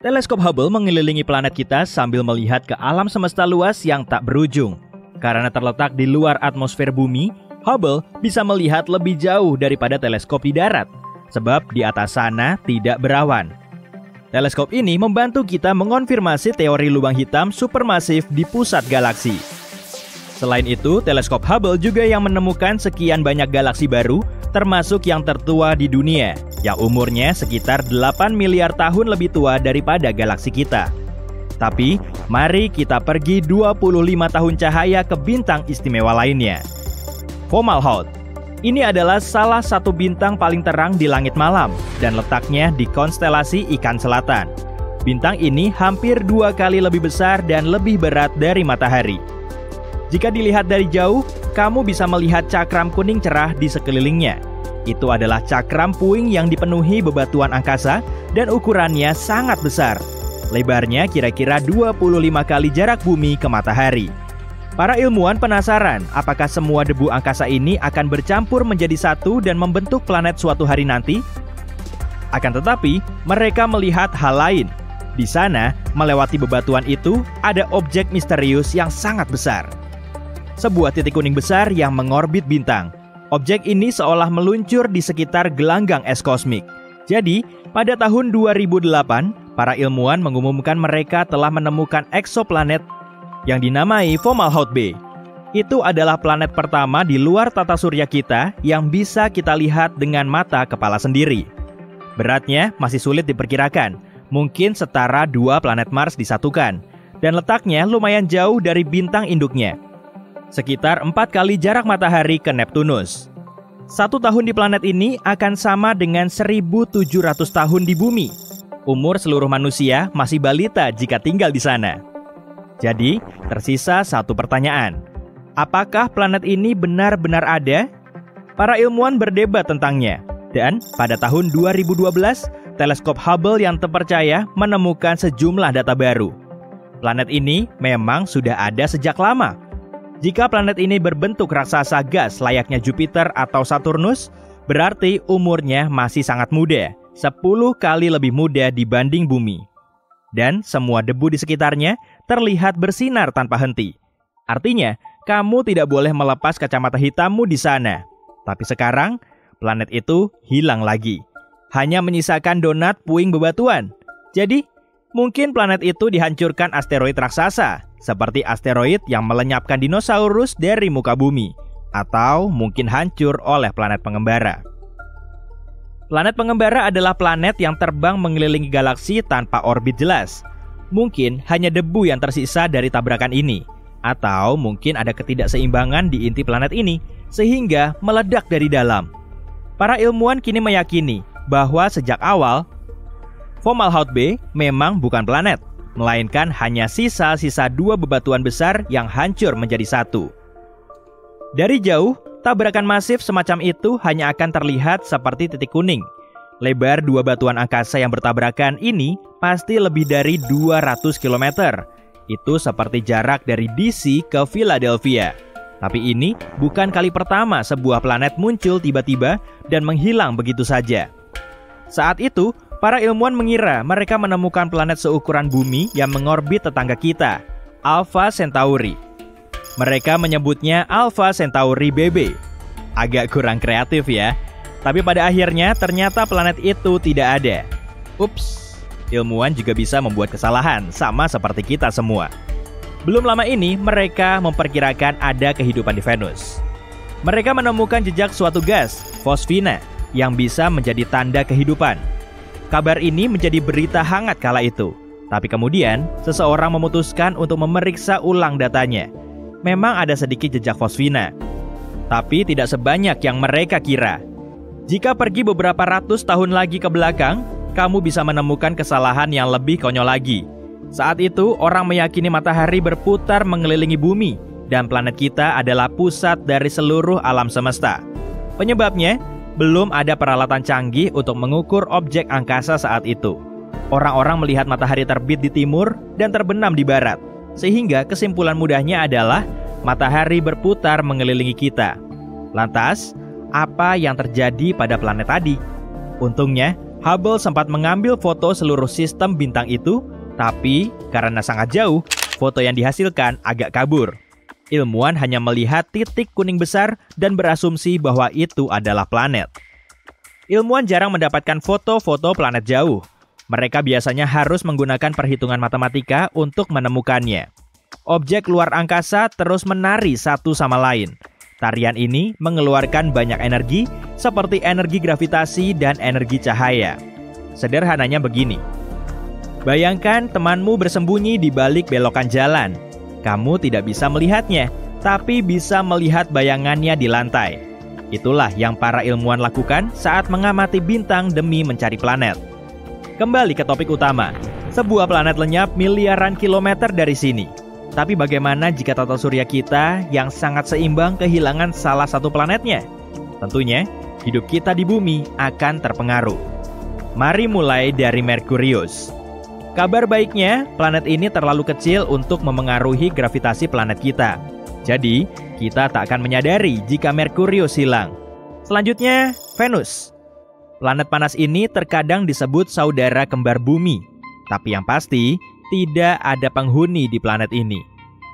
Teleskop Hubble mengelilingi planet kita sambil melihat ke alam semesta luas yang tak berujung. Karena terletak di luar atmosfer bumi, Hubble bisa melihat lebih jauh daripada teleskop di darat, sebab di atas sana tidak berawan. Teleskop ini membantu kita mengonfirmasi teori lubang hitam supermasif di pusat galaksi. Selain itu, teleskop Hubble juga yang menemukan sekian banyak galaksi baru, termasuk yang tertua di dunia, yang umurnya sekitar 8 miliar tahun lebih tua daripada galaksi kita. Tapi, mari kita pergi 25 tahun cahaya ke bintang istimewa lainnya. Fomalhaut. Ini adalah salah satu bintang paling terang di langit malam dan letaknya di konstelasi Ikan Selatan. Bintang ini hampir 2 kali lebih besar dan lebih berat dari matahari. Jika dilihat dari jauh, kamu bisa melihat cakram kuning cerah di sekelilingnya. Itu adalah cakram puing yang dipenuhi bebatuan angkasa dan ukurannya sangat besar. Lebarnya kira-kira 25 kali jarak bumi ke matahari. Para ilmuwan penasaran apakah semua debu angkasa ini akan bercampur menjadi satu dan membentuk planet suatu hari nanti? Akan tetapi, mereka melihat hal lain. Di sana, melewati bebatuan itu, ada objek misterius yang sangat besar. Sebuah titik kuning besar yang mengorbit bintang. Objek ini seolah meluncur di sekitar gelanggang es kosmik. Jadi, pada tahun 2008, para ilmuwan mengumumkan mereka telah menemukan eksoplanet yang dinamai Fomalhaut B. Itu adalah planet pertama di luar tata surya kita yang bisa kita lihat dengan mata kepala sendiri. Beratnya masih sulit diperkirakan, mungkin setara 2 planet Mars disatukan, dan letaknya lumayan jauh dari bintang induknya. Sekitar 4 kali jarak matahari ke Neptunus. 1 tahun di planet ini akan sama dengan 1.700 tahun di bumi. Umur seluruh manusia masih balita jika tinggal di sana. Jadi, tersisa satu pertanyaan. Apakah planet ini benar-benar ada? Para ilmuwan berdebat tentangnya. Dan pada tahun 2012, teleskop Hubble yang terpercaya menemukan sejumlah data baru. Planet ini memang sudah ada sejak lama. Jika planet ini berbentuk raksasa gas layaknya Jupiter atau Saturnus, berarti umurnya masih sangat muda, 10 kali lebih muda dibanding bumi. Dan semua debu di sekitarnya terlihat bersinar tanpa henti. Artinya, kamu tidak boleh melepas kacamata hitammu di sana. Tapi sekarang, planet itu hilang lagi. Hanya menyisakan donat puing bebatuan. Jadi, mungkin planet itu dihancurkan asteroid raksasa, seperti asteroid yang melenyapkan dinosaurus dari muka bumi, atau mungkin hancur oleh planet pengembara. Planet pengembara adalah planet yang terbang mengelilingi galaksi tanpa orbit jelas. Mungkin hanya debu yang tersisa dari tabrakan ini, atau mungkin ada ketidakseimbangan di inti planet ini, sehingga meledak dari dalam. Para ilmuwan kini meyakini bahwa sejak awal, Fomalhaut B memang bukan planet, melainkan hanya sisa-sisa 2 bebatuan besar yang hancur menjadi satu. Dari jauh, tabrakan masif semacam itu hanya akan terlihat seperti titik kuning. Lebar 2 batuan angkasa yang bertabrakan ini pasti lebih dari 200 km. Itu seperti jarak dari DC ke Philadelphia. Tapi ini bukan kali pertama sebuah planet muncul tiba-tiba dan menghilang begitu saja. Saat itu, para ilmuwan mengira mereka menemukan planet seukuran bumi yang mengorbit tetangga kita, Alpha Centauri. Mereka menyebutnya Alpha Centauri BB. Agak kurang kreatif ya. Tapi pada akhirnya ternyata planet itu tidak ada. Ups, ilmuwan juga bisa membuat kesalahan, sama seperti kita semua. Belum lama ini mereka memperkirakan ada kehidupan di Venus. Mereka menemukan jejak suatu gas, fosfina, yang bisa menjadi tanda kehidupan. Kabar ini menjadi berita hangat kala itu. Tapi kemudian, seseorang memutuskan untuk memeriksa ulang datanya. Memang ada sedikit jejak fosfina, tapi tidak sebanyak yang mereka kira. Jika pergi beberapa ratus tahun lagi ke belakang, kamu bisa menemukan kesalahan yang lebih konyol lagi. Saat itu, orang meyakini matahari berputar mengelilingi bumi, dan planet kita adalah pusat dari seluruh alam semesta. Penyebabnya, belum ada peralatan canggih untuk mengukur objek angkasa saat itu. Orang-orang melihat matahari terbit di timur dan terbenam di barat, sehingga kesimpulan mudahnya adalah matahari berputar mengelilingi kita. Lantas, apa yang terjadi pada planet tadi? Untungnya, Hubble sempat mengambil foto seluruh sistem bintang itu, tapi karena sangat jauh, foto yang dihasilkan agak kabur. Ilmuwan hanya melihat titik kuning besar dan berasumsi bahwa itu adalah planet. Ilmuwan jarang mendapatkan foto-foto planet jauh. Mereka biasanya harus menggunakan perhitungan matematika untuk menemukannya. Objek luar angkasa terus menari satu sama lain. Tarian ini mengeluarkan banyak energi, seperti energi gravitasi dan energi cahaya. Sederhananya begini. Bayangkan temanmu bersembunyi di balik belokan jalan. Kamu tidak bisa melihatnya, tapi bisa melihat bayangannya di lantai. Itulah yang para ilmuwan lakukan saat mengamati bintang demi mencari planet. Kembali ke topik utama. Sebuah planet lenyap miliaran kilometer dari sini. Tapi bagaimana jika tata surya kita yang sangat seimbang kehilangan salah satu planetnya? Tentunya, hidup kita di bumi akan terpengaruh. Mari mulai dari Merkurius. Kabar baiknya, planet ini terlalu kecil untuk memengaruhi gravitasi planet kita. Jadi, kita tak akan menyadari jika Merkurius hilang. Selanjutnya, Venus. Planet panas ini terkadang disebut saudara kembar bumi. Tapi yang pasti, tidak ada penghuni di planet ini.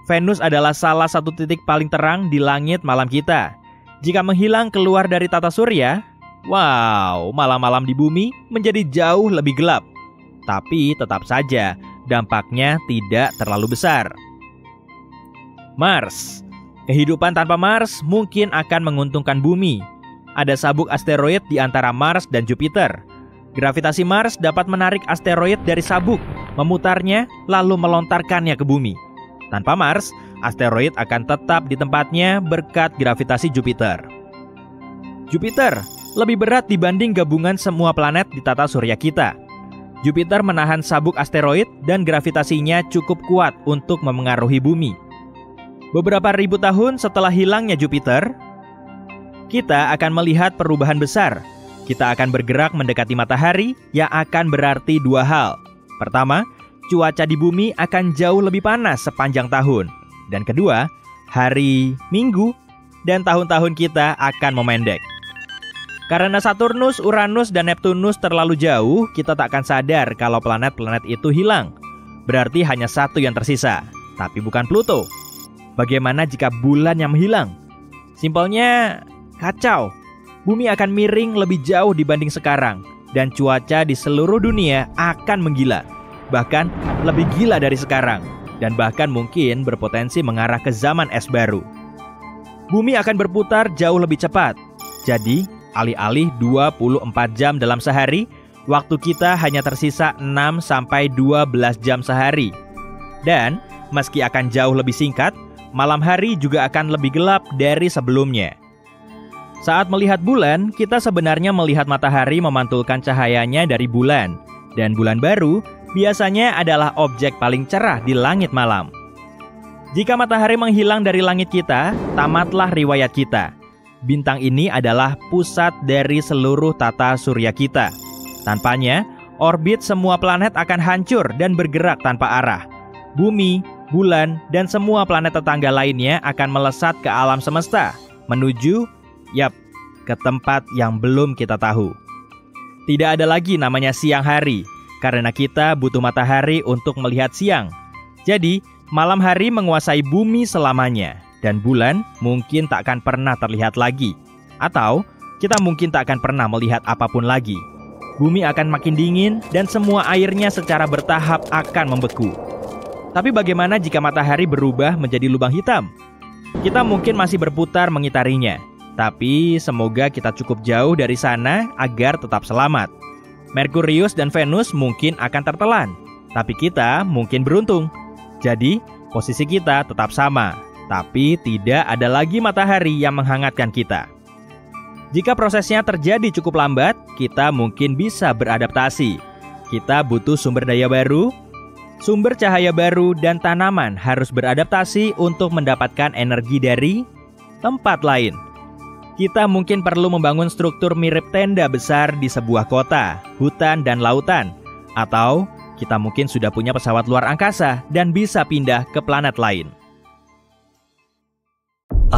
Venus adalah salah satu titik paling terang di langit malam kita. Jika menghilang keluar dari tata surya, wow, malam-malam di bumi menjadi jauh lebih gelap. Tapi tetap saja, dampaknya tidak terlalu besar. Mars. Kehidupan tanpa Mars mungkin akan menguntungkan bumi. Ada sabuk asteroid di antara Mars dan Jupiter. Gravitasi Mars dapat menarik asteroid dari sabuk, memutarnya, lalu melontarkannya ke bumi. Tanpa Mars, asteroid akan tetap di tempatnya berkat gravitasi Jupiter. Jupiter lebih berat dibanding gabungan semua planet di tata surya kita. Jupiter menahan sabuk asteroid dan gravitasinya cukup kuat untuk memengaruhi bumi. Beberapa ribu tahun setelah hilangnya Jupiter, kita akan melihat perubahan besar. Kita akan bergerak mendekati matahari yang akan berarti dua hal. Pertama, cuaca di bumi akan jauh lebih panas sepanjang tahun. Dan kedua, hari, minggu, dan tahun-tahun kita akan memendek. Karena Saturnus, Uranus, dan Neptunus terlalu jauh, kita tak akan sadar kalau planet-planet itu hilang. Berarti hanya satu yang tersisa, tapi bukan Pluto. Bagaimana jika bulan yang menghilang? Simpelnya, kacau. Bumi akan miring lebih jauh dibanding sekarang, dan cuaca di seluruh dunia akan menggila. Bahkan lebih gila dari sekarang, dan bahkan mungkin berpotensi mengarah ke zaman es baru. Bumi akan berputar jauh lebih cepat. Jadi, alih-alih 24 jam dalam sehari, waktu kita hanya tersisa 6-12 jam sehari. Dan, meski akan jauh lebih singkat, malam hari juga akan lebih gelap dari sebelumnya. Saat melihat bulan, kita sebenarnya melihat matahari memantulkan cahayanya dari bulan. Dan bulan baru biasanya adalah objek paling cerah di langit malam. Jika matahari menghilang dari langit kita, tamatlah riwayat kita. Bintang ini adalah pusat dari seluruh tata surya kita. Tanpanya, orbit semua planet akan hancur dan bergerak tanpa arah. Bumi, bulan, dan semua planet tetangga lainnya akan melesat ke alam semesta, menuju, ke tempat yang belum kita tahu. Tidak ada lagi namanya siang hari, karena kita butuh matahari untuk melihat siang. Jadi, malam hari menguasai bumi selamanya. Dan bulan mungkin tak akan pernah terlihat lagi. Atau kita mungkin tak akan pernah melihat apapun lagi. Bumi akan makin dingin dan semua airnya secara bertahap akan membeku. Tapi bagaimana jika matahari berubah menjadi lubang hitam? Kita mungkin masih berputar mengitarinya. Tapi semoga kita cukup jauh dari sana agar tetap selamat. Merkurius dan Venus mungkin akan tertelan. Tapi kita mungkin beruntung. Jadi posisi kita tetap sama. Tapi tidak ada lagi matahari yang menghangatkan kita. Jika prosesnya terjadi cukup lambat, kita mungkin bisa beradaptasi. Kita butuh sumber daya baru, sumber cahaya baru, dan tanaman harus beradaptasi untuk mendapatkan energi dari tempat lain. Kita mungkin perlu membangun struktur mirip tenda besar di sebuah kota, hutan, dan lautan. Atau kita mungkin sudah punya pesawat luar angkasa dan bisa pindah ke planet lain.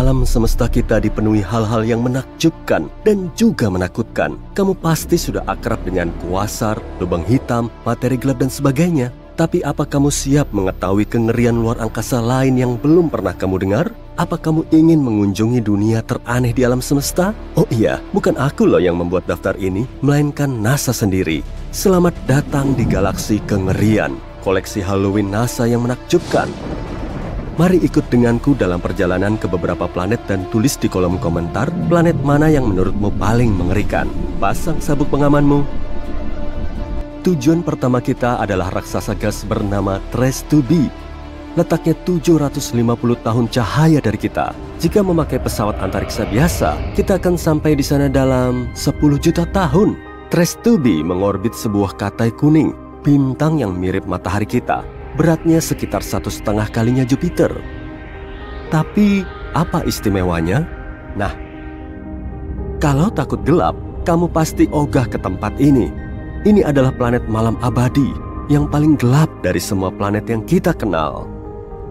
alam semesta kita dipenuhi hal-hal yang menakjubkan dan juga menakutkan. Kamu pasti sudah akrab dengan kuasar, lubang hitam, materi gelap dan sebagainya. Tapi apa kamu siap mengetahui kengerian luar angkasa lain yang belum pernah kamu dengar? Apa kamu ingin mengunjungi dunia teraneh di alam semesta? Oh iya, bukan aku loh yang membuat daftar ini, melainkan NASA sendiri. Selamat datang di galaksi kengerian, koleksi Halloween NASA yang menakjubkan. Mari ikut denganku dalam perjalanan ke beberapa planet dan tulis di kolom komentar planet mana yang menurutmu paling mengerikan. Pasang sabuk pengamanmu. Tujuan pertama kita adalah raksasa gas bernama Trace 2B. Letaknya 750 tahun cahaya dari kita. Jika memakai pesawat antariksa biasa, kita akan sampai di sana dalam 10 juta tahun. Trace 2B mengorbit sebuah katai kuning, bintang yang mirip matahari kita. Beratnya sekitar 1,5 kalinya Jupiter. Tapi apa istimewanya? Nah, kalau takut gelap, kamu pasti ogah ke tempat ini. Ini adalah planet malam abadi yang paling gelap dari semua planet yang kita kenal.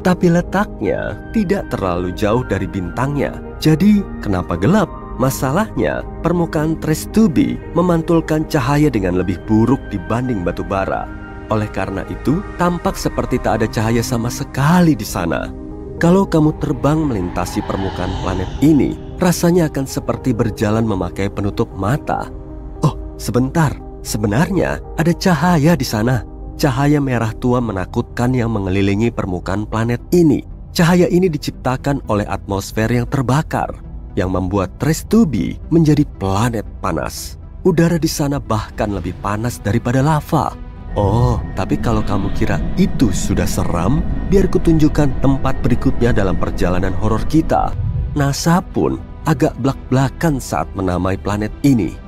Tapi letaknya tidak terlalu jauh dari bintangnya. Jadi, kenapa gelap? Masalahnya, permukaan Trace 2B memantulkan cahaya dengan lebih buruk dibanding batu bara. Oleh karena itu, tampak seperti tak ada cahaya sama sekali di sana. Kalau kamu terbang melintasi permukaan planet ini, rasanya akan seperti berjalan memakai penutup mata. Oh, sebentar. Sebenarnya ada cahaya di sana. Cahaya merah tua menakutkan yang mengelilingi permukaan planet ini. Cahaya ini diciptakan oleh atmosfer yang terbakar, yang membuat Trace 2B menjadi planet panas. Udara di sana bahkan lebih panas daripada lava. Oh, tapi kalau kamu kira itu sudah seram, biar kutunjukkan tempat berikutnya dalam perjalanan horor kita. NASA pun agak blak-blakan saat menamai planet ini.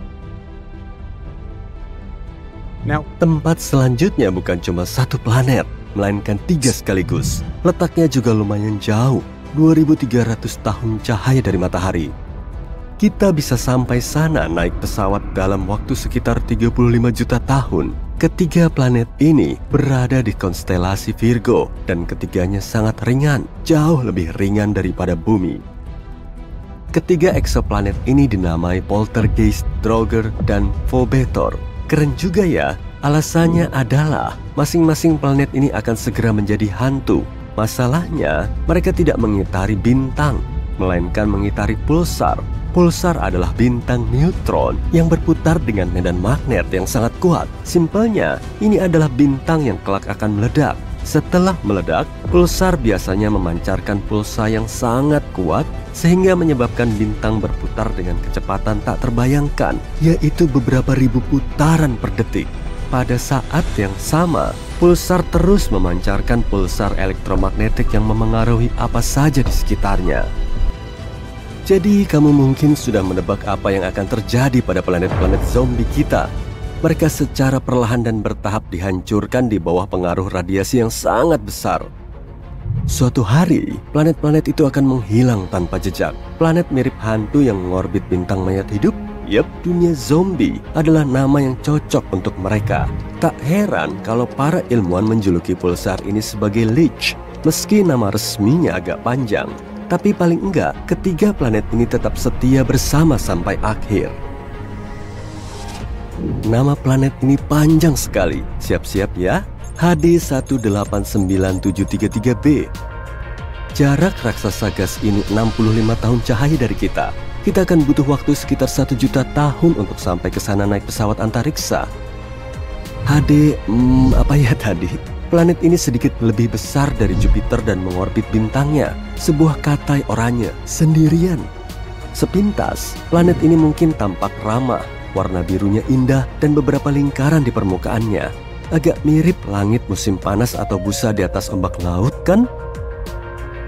Tempat selanjutnya bukan cuma satu planet, melainkan 3 sekaligus. Letaknya juga lumayan jauh, 2300 tahun cahaya dari matahari. Kita bisa sampai sana naik pesawat dalam waktu sekitar 35 juta tahun. Ketiga planet ini berada di konstelasi Virgo dan ketiganya sangat ringan, jauh lebih ringan daripada bumi. Ketiga eksoplanet ini dinamai Poltergeist, Draugr, dan Phobetor. Keren juga ya, alasannya adalah masing-masing planet ini akan segera menjadi hantu. Masalahnya, mereka tidak mengitari bintang, melainkan mengitari pulsar. Pulsar adalah bintang neutron yang berputar dengan medan magnet yang sangat kuat. Simpelnya, ini adalah bintang yang kelak akan meledak. Setelah meledak, pulsar biasanya memancarkan pulsa yang sangat kuat sehingga menyebabkan bintang berputar dengan kecepatan tak terbayangkan, yaitu beberapa ribu putaran per detik. Pada saat yang sama, pulsar terus memancarkan pulsar elektromagnetik yang memengaruhi apa saja di sekitarnya. Jadi kamu mungkin sudah menebak apa yang akan terjadi pada planet-planet zombie kita. Mereka secara perlahan dan bertahap dihancurkan di bawah pengaruh radiasi yang sangat besar. Suatu hari, planet-planet itu akan menghilang tanpa jejak. Planet mirip hantu yang mengorbit bintang mayat hidup. Yap, dunia zombie adalah nama yang cocok untuk mereka. Tak heran kalau para ilmuwan menjuluki pulsar ini sebagai Lich. Meski nama resminya agak panjang, tapi paling enggak ketiga planet ini tetap setia bersama sampai akhir. Nama planet ini panjang sekali. Siap-siap ya. HD 189733b. Jarak raksasa gas ini 65 tahun cahaya dari kita. Kita akan butuh waktu sekitar 1 juta tahun untuk sampai ke sana naik pesawat antariksa. HD, apa ya tadi? Planet ini sedikit lebih besar dari Jupiter dan mengorbit bintangnya, sebuah katai oranye, sendirian. Sepintas, planet ini mungkin tampak ramah. Warna birunya indah dan beberapa lingkaran di permukaannya. Agak mirip langit musim panas atau busa di atas ombak laut, kan?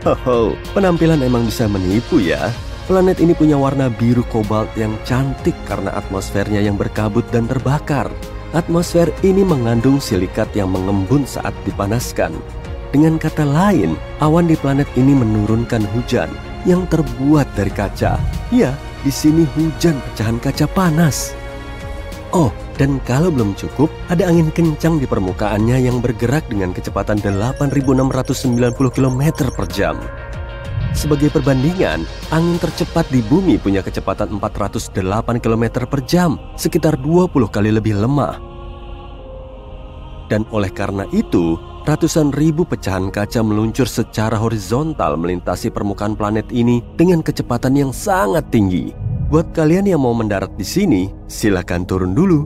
Hoho, penampilan emang bisa menipu ya. Planet ini punya warna biru kobalt yang cantik karena atmosfernya yang berkabut dan terbakar. Atmosfer ini mengandung silikat yang mengembun saat dipanaskan. Dengan kata lain, awan di planet ini menurunkan hujan yang terbuat dari kaca. Ya, di sini hujan pecahan kaca panas. Oh, dan kalau belum cukup, ada angin kencang di permukaannya yang bergerak dengan kecepatan 8.690 km per jam. Sebagai perbandingan, angin tercepat di bumi punya kecepatan 408 km per jam, sekitar 20 kali lebih lemah. Dan oleh karena itu, ratusan ribu pecahan kaca meluncur secara horizontal melintasi permukaan planet ini dengan kecepatan yang sangat tinggi. Buat kalian yang mau mendarat di sini, silakan turun dulu.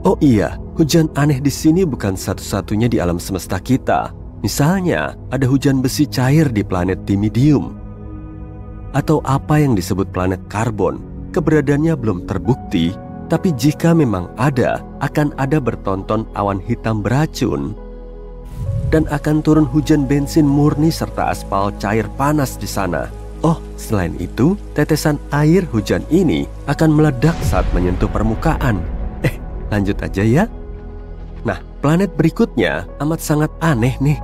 Oh iya, hujan aneh di sini bukan satu-satunya di alam semesta kita. Misalnya, ada hujan besi cair di planet Timidium. Atau apa yang disebut planet karbon. Keberadaannya belum terbukti, tapi jika memang ada, akan ada bertonton awan hitam beracun. Dan akan turun hujan bensin murni serta aspal cair panas di sana. Oh, selain itu, tetesan air hujan ini akan meledak saat menyentuh permukaan. Lanjut aja ya. Nah, planet berikutnya amat sangat aneh nih.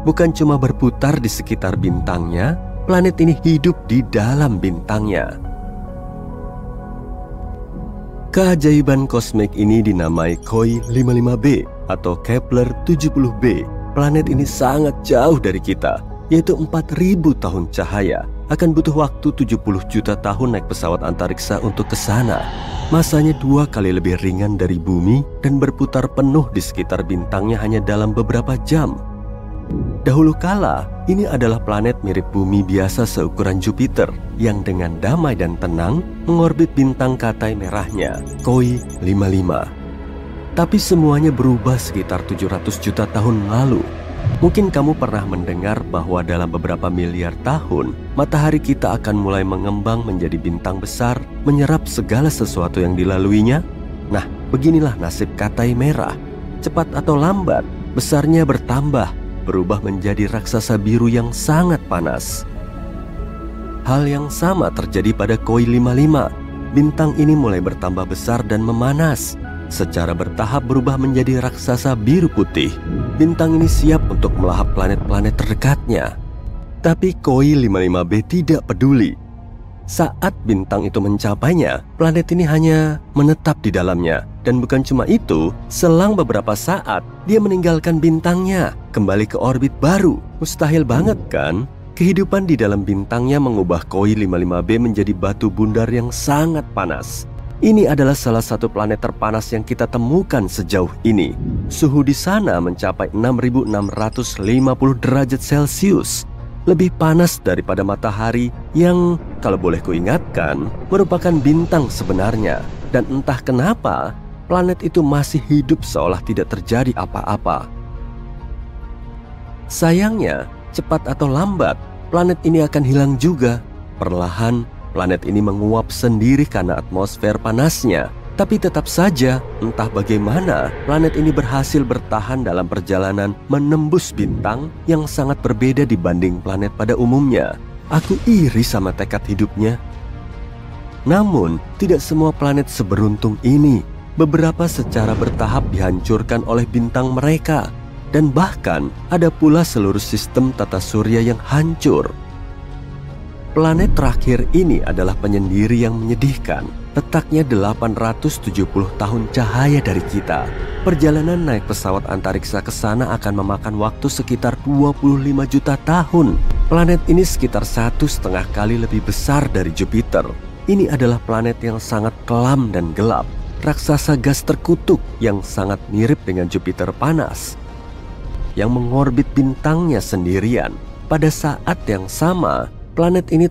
Bukan cuma berputar di sekitar bintangnya, planet ini hidup di dalam bintangnya. Keajaiban kosmik ini dinamai KOI 55b atau Kepler 70b. Planet ini sangat jauh dari kita, yaitu 4.000 tahun cahaya. Akan butuh waktu 70 juta tahun naik pesawat antariksa untuk ke sana. Masanya 2 kali lebih ringan dari bumi dan berputar penuh di sekitar bintangnya hanya dalam beberapa jam. Dahulu kala, ini adalah planet mirip bumi biasa seukuran Jupiter yang dengan damai dan tenang mengorbit bintang Katai merahnya, KOI 55. Tapi semuanya berubah sekitar 700 juta tahun lalu. Mungkin kamu pernah mendengar bahwa dalam beberapa miliar tahun, matahari kita akan mulai mengembang menjadi bintang besar, menyerap segala sesuatu yang dilaluinya. Nah, beginilah nasib Katai merah. Cepat atau lambat, besarnya bertambah, berubah menjadi raksasa biru yang sangat panas. Hal yang sama terjadi pada KOI 55. Bintang ini mulai bertambah besar dan memanas. Secara bertahap berubah menjadi raksasa biru putih. Bintang ini siap untuk melahap planet-planet terdekatnya. Tapi KOI 55b tidak peduli. Saat bintang itu mencapainya, planet ini hanya menetap di dalamnya. Dan bukan cuma itu, selang beberapa saat, dia meninggalkan bintangnya, kembali ke orbit baru. Mustahil banget kan? Kehidupan di dalam bintangnya mengubah KOI 55b menjadi batu bundar yang sangat panas. Ini adalah salah satu planet terpanas yang kita temukan sejauh ini. Suhu di sana mencapai 6.650 derajat Celcius. Lebih panas daripada matahari yang, kalau boleh kuingatkan, merupakan bintang sebenarnya. Dan entah kenapa, planet itu masih hidup seolah tidak terjadi apa-apa. Sayangnya, cepat atau lambat, planet ini akan hilang juga. Perlahan, planet ini menguap sendiri karena atmosfer panasnya. Tapi tetap saja, entah bagaimana, planet ini berhasil bertahan dalam perjalanan menembus bintang yang sangat berbeda dibanding planet pada umumnya. Aku iri sama tekad hidupnya. Namun, tidak semua planet seberuntung ini. Beberapa secara bertahap dihancurkan oleh bintang mereka. Dan bahkan, ada pula seluruh sistem tata surya yang hancur. Planet terakhir ini adalah penyendiri yang menyedihkan. Letaknya 870 tahun cahaya dari kita. Perjalanan naik pesawat antariksa ke sana akan memakan waktu sekitar 25 juta tahun. Planet ini sekitar 1,5 kali lebih besar dari Jupiter. Ini adalah planet yang sangat kelam dan gelap. Raksasa gas terkutuk yang sangat mirip dengan Jupiter panas, yang mengorbit bintangnya sendirian. Pada saat yang sama, planet ini